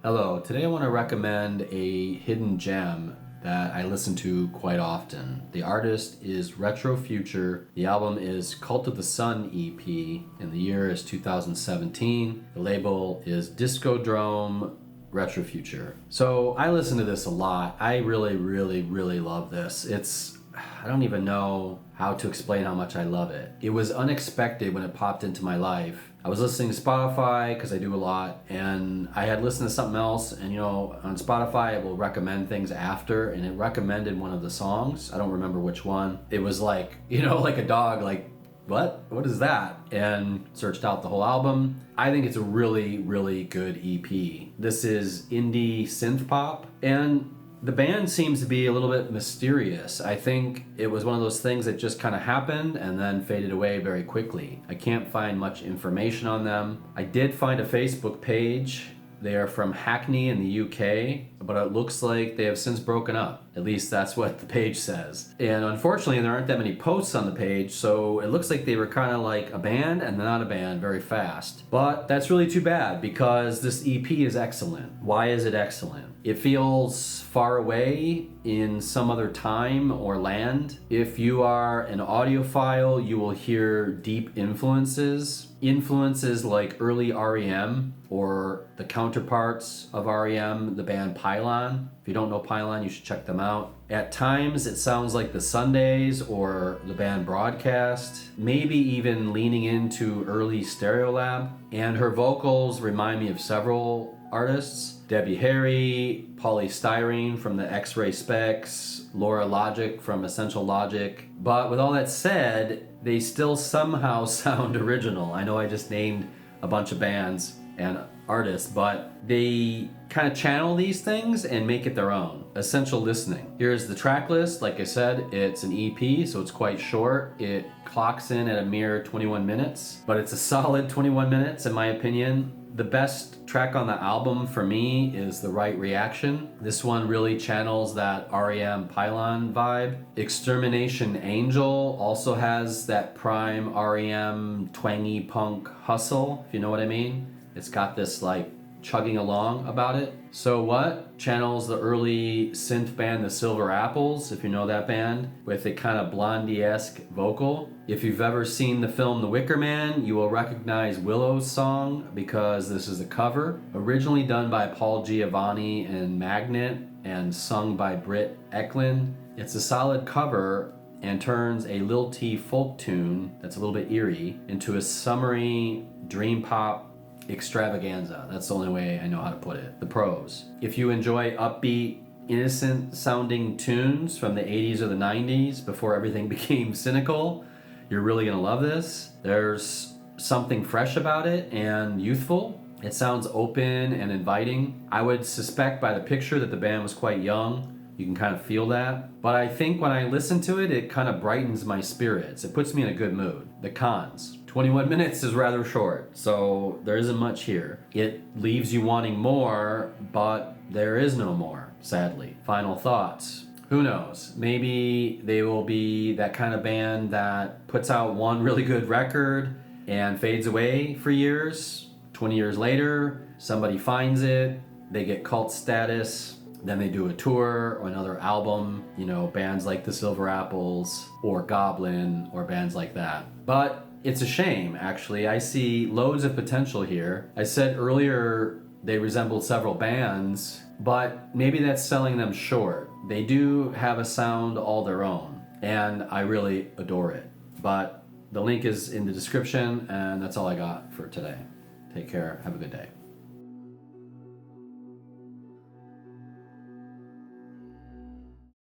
Hello, today I want to recommend a hidden gem that I listen to quite often. The artist is Retrofuture. The album is Cult of the Sun EP, and the year is 2017. The label is Discodrome Retrofuture. So I listen to this a lot. I really love this. I don't even know how to explain how much I love it. It was unexpected when it popped into my life. I was listening to Spotify because I do a lot, and I had listened to something else, and on Spotify it will recommend things after, and it recommended one of the songs. I don't remember which one. It was like, like a dog, like, what is that? And searched out the whole album. I think it's a really good EP. This is indie synth pop, and the band seems to be a little bit mysterious. I think it was one of those things that just kind of happened and then faded away very quickly. I can't find much information on them. I did find a Facebook page. They are from Hackney in the UK, but it looks like they have since broken up. At least that's what the page says. And unfortunately, there aren't that many posts on the page, so it looks like they were kind of like a band and not a band very fast. But that's really too bad because this EP is excellent. Why is it excellent? It feels far away in some other time or land. If you are an audiophile, you will hear deep influences like early R.E.M. or the counterparts of R.E.M., the band Pylon. If you don't know Pylon, you should check them out. At times, it sounds like the Sundays or the band Broadcast, maybe even leaning into early Stereolab. And her vocals remind me of several artists. Debbie Harry, Polystyrene from the X-Ray Specs, Laura Logic from Essential Logic. But with all that said, they still somehow sound original. I know I just named a bunch of bands and artists, but they kind of channel these things and make it their own. Essential listening. Here's the track list. Like I said, it's an EP, so it's quite short. It clocks in at a mere 21 minutes, but it's a solid 21 minutes in my opinion. The best track on the album for me is The Right Reaction. This one really channels that R.E.M. Pylon vibe. Extermination Angel also has that prime R.E.M. twangy punk hustle, if you know what I mean. It's got this like chugging along about it. So What channels the early synth band The Silver Apples, if you know that band, with a kind of Blondie-esque vocal. If you've ever seen the film The Wicker Man, you will recognize Willow's song because this is a cover, originally done by Paul Giovanni and Magnet and sung by Britt Eklund. It's a solid cover and turns a lilt folk tune that's a little bit eerie into a summery dream pop extravaganza. That's the only way I know how to put it. The pros. If you enjoy upbeat, innocent sounding tunes from the 80s or the 90s before everything became cynical, you're really gonna love this. There's something fresh about it and youthful. It sounds open and inviting. I would suspect by the picture that the band was quite young. You can kind of feel that. But I think when I listen to it, it kind of brightens my spirits. It puts me in a good mood. The cons. 21 minutes is rather short, so there isn't much here. It leaves you wanting more, but there is no more, sadly. Final thoughts. Who knows? Maybe they will be that kind of band that puts out one really good record and fades away for years. 20 years later, somebody finds it, they get cult status, then they do a tour or another album, bands like the Silver Apples or Goblin or bands like that. But it's a shame, actually. I see loads of potential here. I said earlier they resembled several bands, but maybe that's selling them short. They do have a sound all their own, and I really adore it. But the link is in the description, and that's all I got for today. Take care. Have a good day.